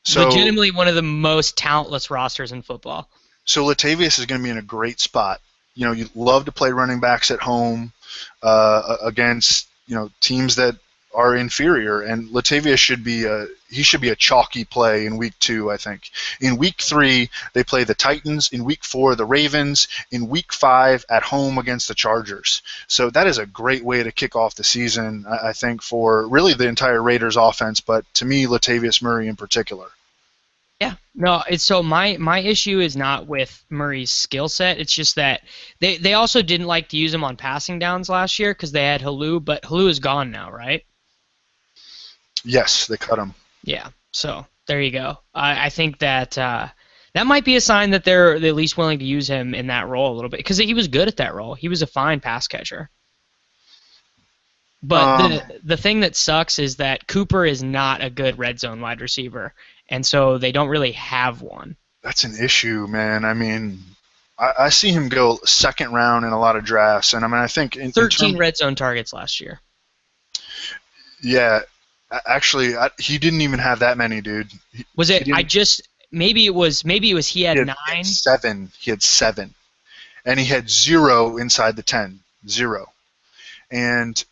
So Legitimately one of the most talentless rosters in football. so Latavius is going to be in a great spot. You know, you love to play running backs at home against teams that are inferior, and Latavius should be a chalky play in week 2, I think. In week 3, they play the Titans. In week 4, the Ravens. In week 5, at home against the Chargers. So that is a great way to kick off the season, I think, for really the entire Raiders offense, but to me, Latavius Murray in particular. Yeah. No, it's so my issue is not with Murray's skill set. It's just that they also didn't like to use him on passing downs last year because they had Halou, but Halou is gone now, right? Yes, they cut him. Yeah. So there you go. I think that that might be a sign that they're at least willing to use him in that role a little bit because he was good at that role. He was a fine pass catcher. But the thing that sucks is that Cooper is not a good red zone wide receiver, and so they don't really have one. That's an issue, man. I mean, I see him go second round in a lot of drafts, and I mean, I think 13 red zone targets last year. Yeah, actually, he didn't even have that many, dude. Was it? Maybe it was he had 9. He had 7. He had 7, and he had 0 inside the 10. 0. And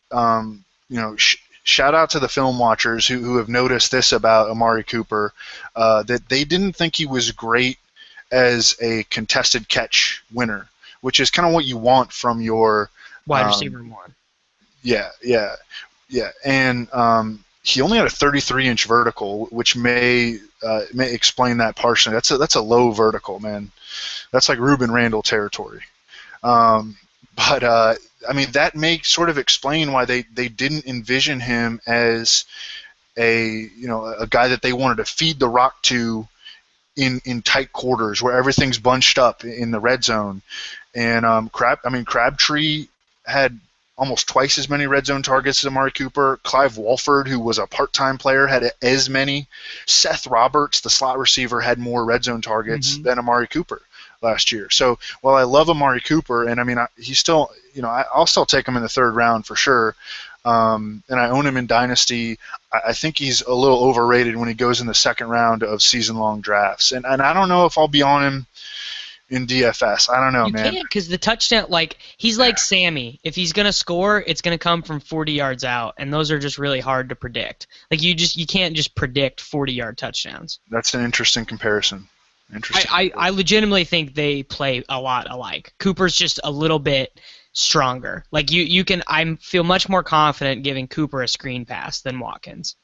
shout out to the film watchers who have noticed this about Amari Cooper, that they didn't think he was great as a contested catch winner, which is kind of what you want from your wide receiver 1. Yeah. And he only had a 33-inch vertical, which may explain that partially. That's a low vertical, man. That's like Ruben Randall territory. But I mean, that may sort of explain why they didn't envision him as a guy that they wanted to feed the rock to in tight quarters where everything's bunched up in the red zone. And Crabtree had almost twice as many red zone targets as Amari Cooper. Clive Walford, who was a part-time player, had as many. Seth Roberts, the slot receiver, had more red zone targets than Amari Cooper last year. So while I love Amari Cooper, and I mean, he's still, I'll still take him in the 3rd round for sure. And I own him in Dynasty. I think he's a little overrated when he goes in the 2nd round of season-long drafts. And I don't know if I'll be on him in DFS. I don't know, man. You can't, because the touchdown, he's like Sammy. If he's going to score, it's going to come from 40 yards out, and those are just really hard to predict. You can't just predict 40-yard touchdowns. That's an interesting comparison. I legitimately think they play a lot alike. Cooper's just a little bit stronger. I feel much more confident giving Cooper a screen pass than Watkins.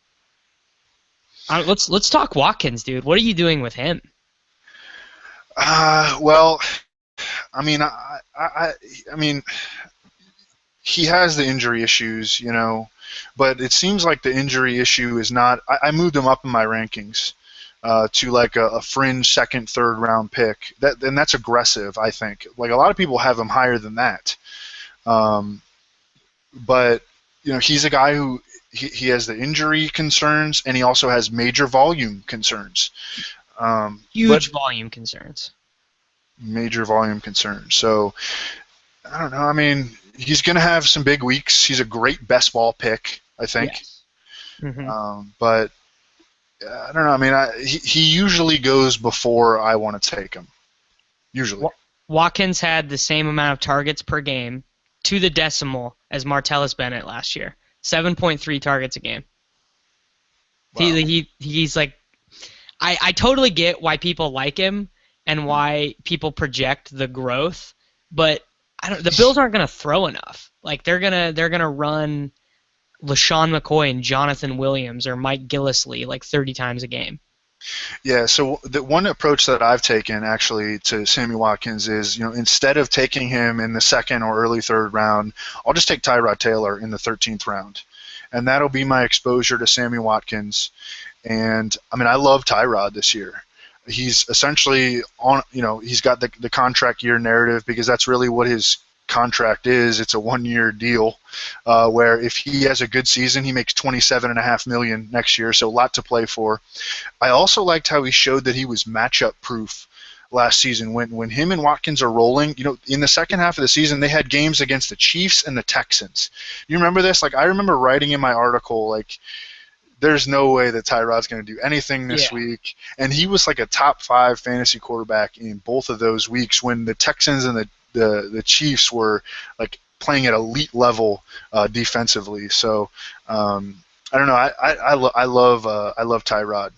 Let's talk Watkins, dude. What are you doing with him? Well, I mean, he has the injury issues, but it seems like the injury issue is not. I moved him up in my rankings to like a fringe 2nd, 3rd round pick. And that's aggressive, I think. Like a lot of people have him higher than that. But he's a guy who he has the injury concerns, and he also has major volume concerns. Huge volume concerns. Major volume concerns. So I don't know. I mean, he's going to have some big weeks. He's a great best ball pick, I think. Yes. But I don't know. I mean, he usually goes before I want to take him. Usually. Watkins had the same amount of targets per game to the decimal as Martellus Bennett last year. 7.3 targets a game. Wow. He's like, I totally get why people like him and why people project the growth, but the Bills aren't going to throw enough. They're gonna run LaShawn McCoy and Jonathan Williams or Mike Gillislee 30 times a game. Yeah, so the one approach that I've taken actually to Sammy Watkins is, instead of taking him in the 2nd or early 3rd round, I'll just take Tyrod Taylor in the 13th round. And that'll be my exposure to Sammy Watkins. And I mean, I love Tyrod this year. He's essentially on, he's got the contract year narrative because that's really what his contract is. It's a 1-year deal where if he has a good season, he makes $27.5 million next year, so a lot to play for. I also liked how he showed that he was matchup proof last season. When him and Watkins are rolling, in the second half of the season, they had games against the Chiefs and the Texans. You remember this? Like, I remember writing in my article, like, there's no way that Tyrod's going to do anything this week. And he was like a top 5 fantasy quarterback in both of those weeks when the Texans and the Chiefs were like playing at elite level defensively. So I don't know. I love Tyrod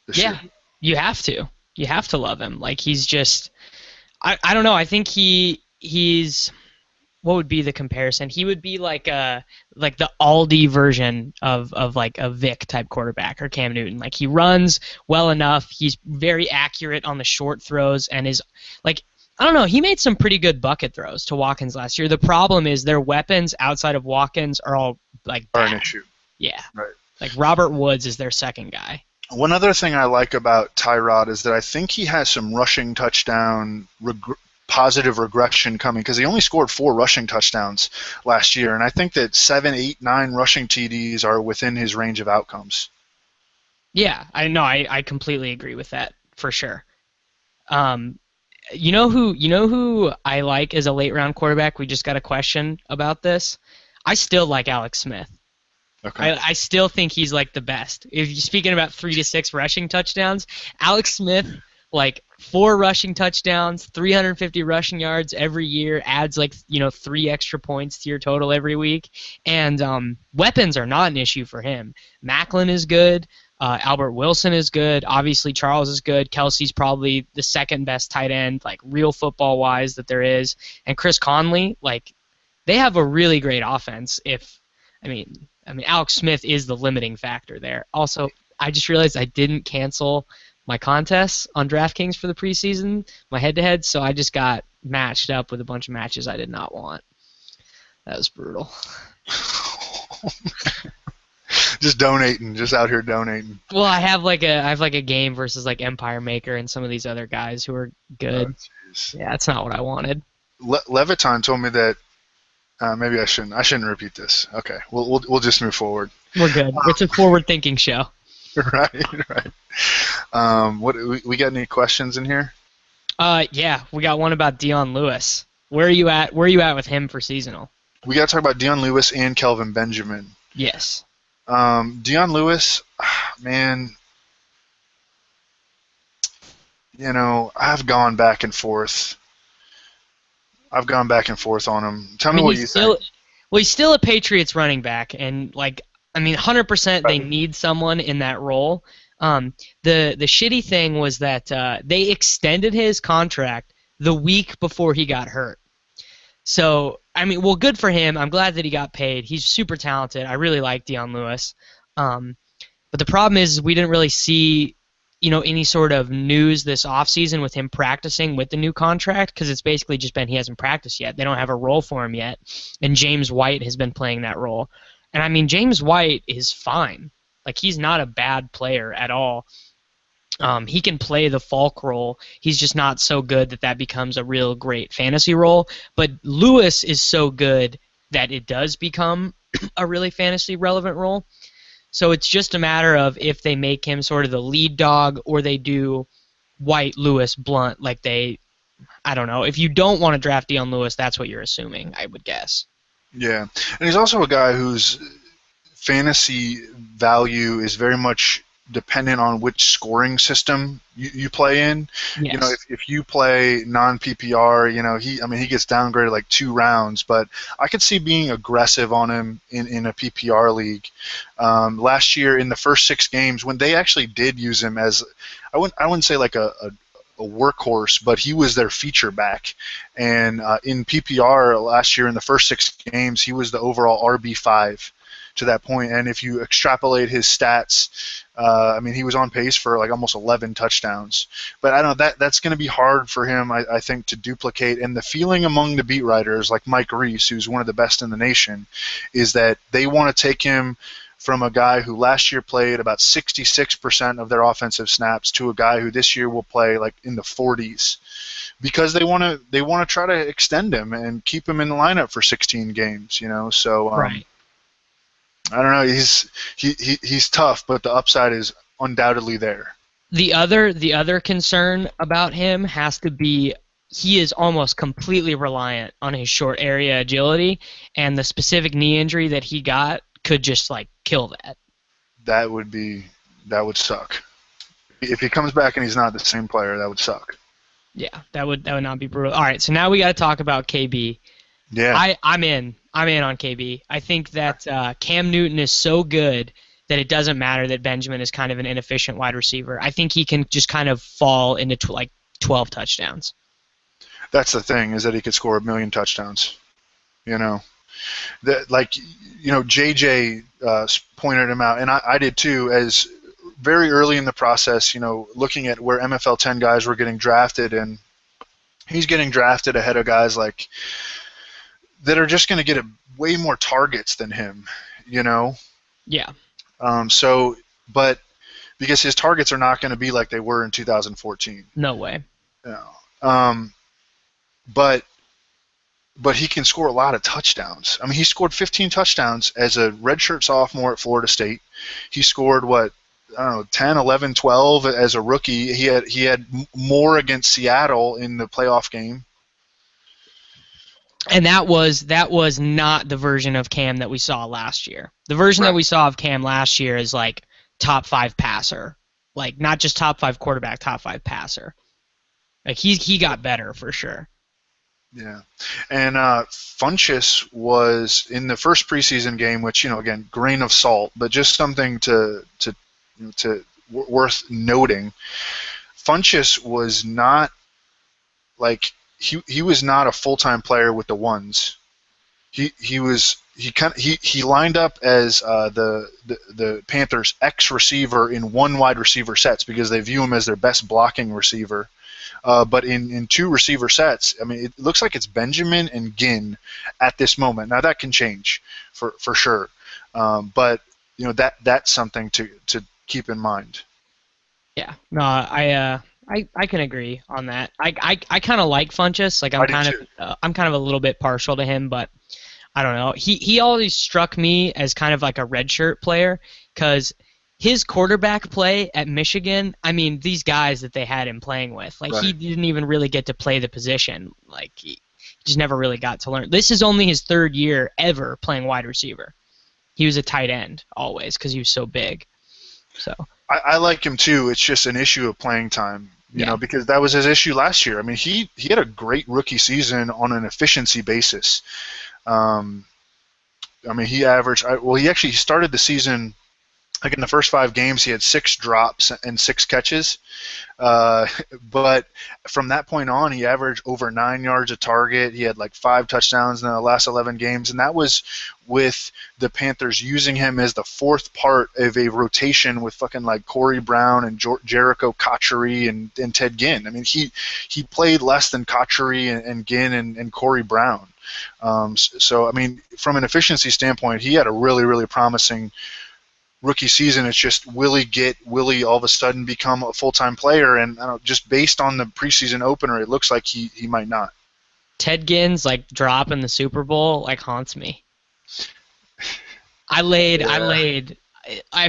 this year. You have to. You have to love him. Like, he's just I don't know. I think he's what would be the comparison? He would be like the Aldi version of like a Vic type quarterback or Cam Newton. Like, he runs well enough. He's very accurate on the short throws and is like, I don't know. He made some pretty good bucket throws to Watkins last year. The problem is their weapons outside of Watkins are all like bad. Are an issue. Yeah. Right. Like, Robert Woods is their second guy. One other thing I like about Tyrod is that I think he has some rushing touchdown positive regression coming, because he only scored 4 rushing touchdowns last year, and I think that 7, 8, 9 rushing TDs are within his range of outcomes. Yeah, I know. I completely agree with that for sure. You know who I like as a late round quarterback? We just got a question about this. I still like Alex Smith. Okay. I still think he's like the best. If you're speaking about 3 to 6 rushing touchdowns, Alex Smith, like 4 rushing touchdowns, 350 rushing yards every year, adds like 3 extra points to your total every week, and weapons are not an issue for him. Macklin is good. Albert Wilson is good. Obviously, Charles is good. Kelsey's probably the second best tight end, like real football wise, that there is. And Chris Conley, like, they have a really great offense. I mean, Alex Smith is the limiting factor there. Also, I just realized I didn't cancel my contests on DraftKings for the preseason, my head-to-head, so I just got matched up with a bunch of matches I did not want. That was brutal. Just donating, just out here donating. Well, I have like a game versus like Empire Maker and some of these other guys who are good. Oh, yeah, that's not what I wanted. Leviton told me that maybe I shouldn't repeat this. Okay, we'll just move forward. We're good. It's a forward-thinking show. Right. What we got any questions in here? Yeah, we got one about Dion Lewis. Where are you at with him for seasonal? We got to talk about Dion Lewis and Kelvin Benjamin. Yes. Dion Lewis, man, I've gone back and forth. On him. Tell me what you think. Well, he's still a Patriots running back, and 100% they need someone in that role. The shitty thing was that they extended his contract the week before he got hurt. So, good for him. I'm glad that he got paid. He's super talented. I really like Dion Lewis. But the problem is we didn't really see, any sort of news this offseason with him practicing with the new contract, because it's basically just been he hasn't practiced yet. They don't have a role for him yet. And James White has been playing that role. And, James White is fine. Like, he's not a bad player at all. He can play the Falk role. He's just not so good that becomes a real great fantasy role. But Lewis is so good that it does become a really fantasy relevant role. So it's just a matter of if they make him sort of the lead dog or they do White, Lewis, Blunt. I don't know. If you don't want to draft Dion Lewis, that's what you're assuming, I would guess. Yeah. And he's also a guy whose fantasy value is very much dependent on which scoring system you play in. Yes. If you play non-PPR, he gets downgraded like 2 rounds, but I could see being aggressive on him in a PPR league. Last year in the first 6 games, when they actually did use him as, I wouldn't say like a workhorse, but he was their feature back. And in PPR last year in the first 6 games, he was the overall RB5 to that point. And if you extrapolate his stats, he was on pace for like almost 11 touchdowns. But I don't know, that's going to be hard for him, I think, to duplicate. And the feeling among the beat writers, like Mike Reese, who's one of the best in the nation, is that they want to take him from a guy who last year played about 66% of their offensive snaps to a guy who this year will play like in the 40s, because they want to try to extend him and keep him in the lineup for 16 games. So Right. I don't know. He's tough, but the upside is undoubtedly there. The other concern about him has to be he is almost completely reliant on his short area agility, and the specific knee injury that he got could just like kill that. That would suck. If he comes back and he's not the same player, that would suck. Yeah, that would not be brutal. All right, so now we got to talk about KB. Yeah. I'm in on KB. I think that Cam Newton is so good that it doesn't matter that Benjamin is kind of an inefficient wide receiver. I think he can just kind of fall into like 12 touchdowns. That's the thing, is that he could score 1 million touchdowns. JJ pointed him out, and I did too, as very early in the process, looking at where MFL 10 guys were getting drafted, and he's getting drafted ahead of guys like that are just going to get way more targets than him, Yeah. But because his targets are not going to be like they were in 2014. No way. But he can score a lot of touchdowns. I mean, he scored 15 touchdowns as a redshirt sophomore at Florida State. He scored, 10, 11, 12 as a rookie. He had more against Seattle in the playoff game. And that was not the version of Cam that we saw last year. The version that we saw of Cam last year is like top 5 passer. Like not just top 5 quarterback, top 5 passer. Like he got better for sure. Yeah, and Funchess was in the first preseason game, which again, grain of salt, but just something to worth noting. Funchess was not like he was not a full-time player with the ones. He lined up as the Panthers' X receiver in one wide receiver sets because they view him as their best blocking receiver. But in 2 receiver sets, I mean, it looks like it's Benjamin and Ginn at this moment. Now that can change for sure, but that's something to keep in mind. Yeah, no, I can agree on that. I kind of like Funchess. Like I'm kind of a little bit partial to him, but I don't know. He always struck me as kind of like a redshirt player because his quarterback play at Michigan, I mean, these guys that they had him playing with, like he didn't even really get to play the position. Like he just never really got to learn. This is only his 3rd year ever playing wide receiver. He was a tight end always because he was so big. So I like him too. It's just an issue of playing time, because that was his issue last year. I mean, he had a great rookie season on an efficiency basis. I mean, he averaged. He started the season. Like in the first 5 games, he had 6 drops and 6 catches. But from that point on, he averaged over 9 yards a target. He had like 5 touchdowns in the last 11 games, and that was with the Panthers using him as the 4th part of a rotation with fucking like Corey Brown and Jericho Cotchery and Ted Ginn. I mean, he played less than Cotchery and Ginn and Corey Brown. So I mean, from an efficiency standpoint, he had a really, really promising rookie season. It's just will he all of a sudden become a full-time player? And I don't know, just based on the preseason opener, it looks like he might not. Ted Ginn's like drop in the Super Bowl like haunts me. I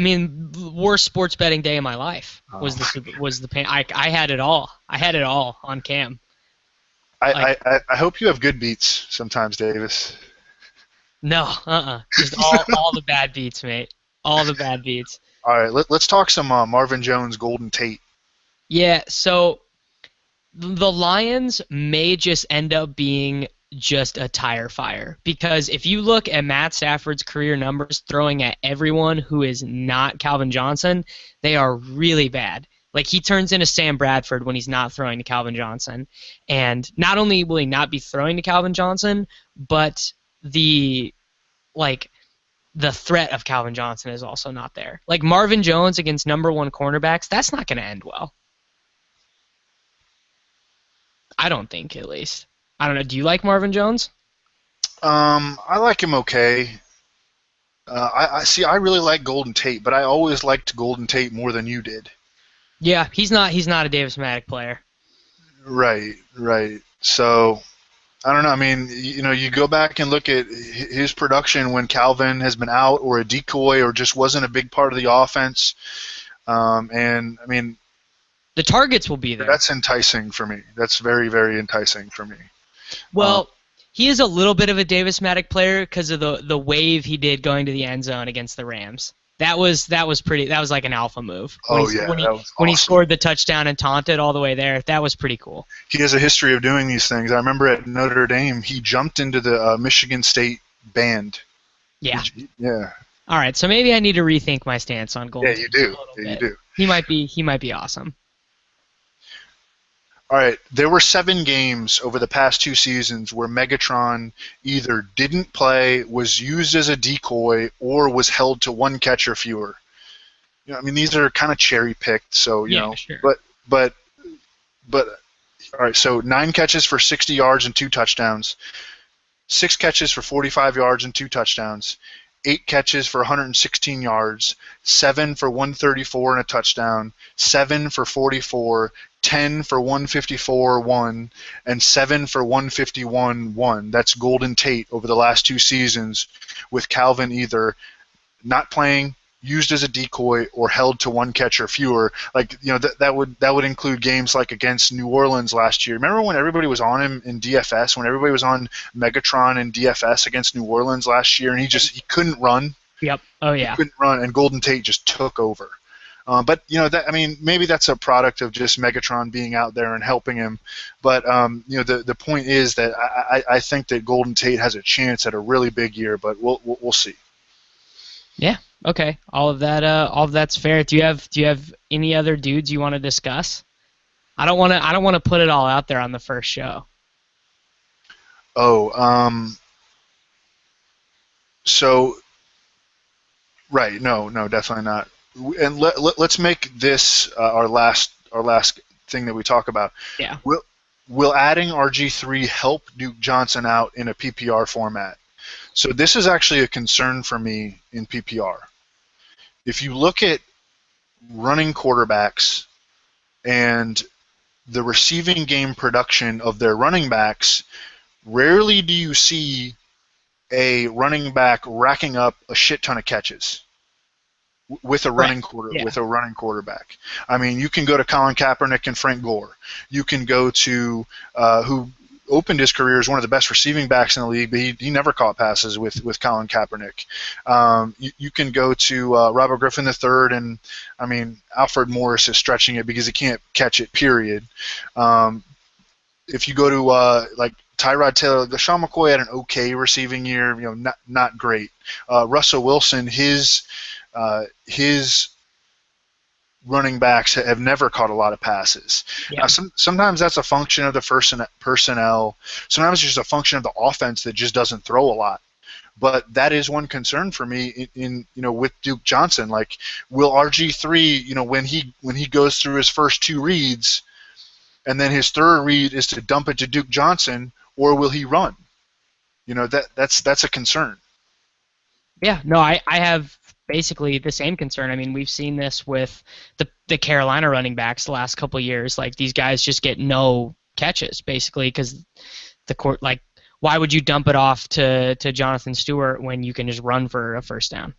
mean, worst sports betting day of my life was I had it all. I had it all on Cam. I hope you have good beats sometimes, Davis. No, just all the bad beats, mate. All the bad beats. All right, let's talk some Marvin Jones, Golden Tate. Yeah, so the Lions may just end up being just a tire fire because if you look at Matt Stafford's career numbers throwing at everyone who is not Calvin Johnson, they are really bad. Like he turns into Sam Bradford when he's not throwing to Calvin Johnson. And not only will he not be throwing to Calvin Johnson, but the threat of Calvin Johnson is also not there. Like Marvin Jones against number 1 cornerbacks, that's not going to end well. I don't think, at least. I don't know. Do you like Marvin Jones? I like him okay. I see. I really like Golden Tate, but I always liked Golden Tate more than you did. Yeah, he's not a Davis Mattek player. Right, right. So I don't know. I mean, you go back and look at his production when Calvin has been out, or a decoy, or just wasn't a big part of the offense. And I mean, The targets will be there. that's enticing for me. That's very, very enticing for me. Well, he is a little bit of a Davis Mattek player because of the wave he did going to the end zone against the Rams. That was pretty. That was like an alpha move. When Oh he, yeah, when he that was when he awesome. scored the touchdown and taunted all the way there. That was pretty cool. He has a history of doing these things. I remember at Notre Dame, he jumped into the Michigan State band. Yeah. Yeah. All right. So maybe I need to rethink my stance on Golden. Yeah, you do. Yeah, you do. He might be awesome. All right, there were 7 games over the past 2 seasons where Megatron either didn't play, was used as a decoy, or was held to 1 catch or fewer. I mean, these are kind of cherry picked, so Sure. but all right. So 9 catches for 60 yards and 2 touchdowns, 6 catches for 45 yards and 2 touchdowns, 8 catches for 116 yards, 7 for 134 and a touchdown, 7 for 44, 10 for 154, 1, and 7 for 151, 1. That's Golden Tate over the last 2 seasons, with Calvin either not playing, used as a decoy, or held to 1 catch or fewer. Like, that would include games like against New Orleans last year. Remember when everybody was on him in DFS, when everybody was on Megatron in DFS against New Orleans last year, and he couldn't run. Yep. Oh yeah. He couldn't run, and Golden Tate just took over. But maybe that's a product of just Megatron being out there and helping him. But the point is that I think that Golden Tate has a chance at a really big year, but we'll see. Yeah. Okay. All of that's fair. Do you have any other dudes you want to discuss? I don't want to put it all out there on the first show. Oh. So. Right. No. Definitely not. And let's make this our last thing that we talk about. Yeah. Will adding RG3 help Duke Johnson out in a PPR format? So this is actually a concern for me in PPR. If you look at running quarterbacks and the receiving game production of their running backs, rarely do you see a running back racking up a shit ton of catches with a running quarterback. I mean, you can go to Colin Kaepernick and Frank Gore. You can go to who opened his career as one of the best receiving backs in the league, but he never caught passes with Colin Kaepernick. You can go to Robert Griffin III, and I mean, Alfred Morris is stretching it because he can't catch it, period. If you go to like Tyrod Taylor, LaShawn McCoy had an okay receiving year, not great. Russell Wilson, his running backs have never caught a lot of passes. Yeah. Sometimes that's a function of the personnel. Sometimes it's just a function of the offense that just doesn't throw a lot. But that is one concern for me in with Duke Johnson. Like, will RG3, when he goes through his first 2 reads, and then his 3rd read is to dump it to Duke Johnson, or will he run? That's a concern. Yeah. No, I have basically the same concern. I mean, we've seen this with the Carolina running backs the last couple of years. Like, these guys just get no catches, basically, because the court, like, why would you dump it off to Jonathan Stewart when you can just run for a first down?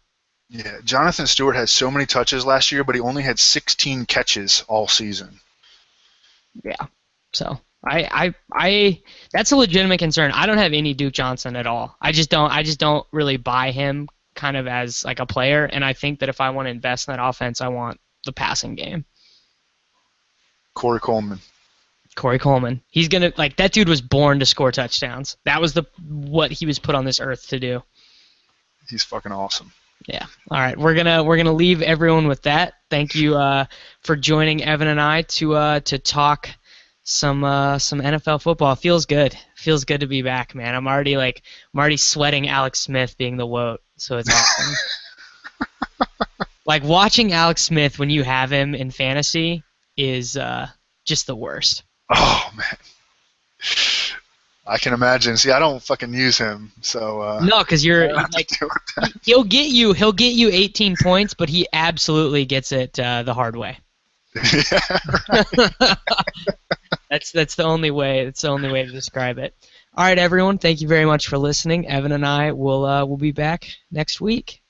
Yeah, Jonathan Stewart had so many touches last year, but he only had 16 catches all season. Yeah. So I that's a legitimate concern. I don't have any Duke Johnson at all. I just don't really buy him kind of as like a player, and I think that if I want to invest in that offense, I want the passing game. Corey Coleman. He's gonna, like, that dude was born to score touchdowns. That was what he was put on this earth to do. He's fucking awesome. Yeah. All right, we're gonna leave everyone with that. Thank you for joining Evan and I to talk some NFL football. Feels good to be back, man. I'm already sweating Alex Smith being the WOT, so it's awesome. Like, watching Alex Smith when you have him in fantasy is just the worst. Oh man, I can imagine. See, I don't fucking use him, so No, because you're I don't have to like deal with that. he'll get you 18 points, but he absolutely gets it the hard way. Yeah. That's the only way. That's the only way to describe it. All right, everyone. Thank you very much for listening. Evan and I will be back next week.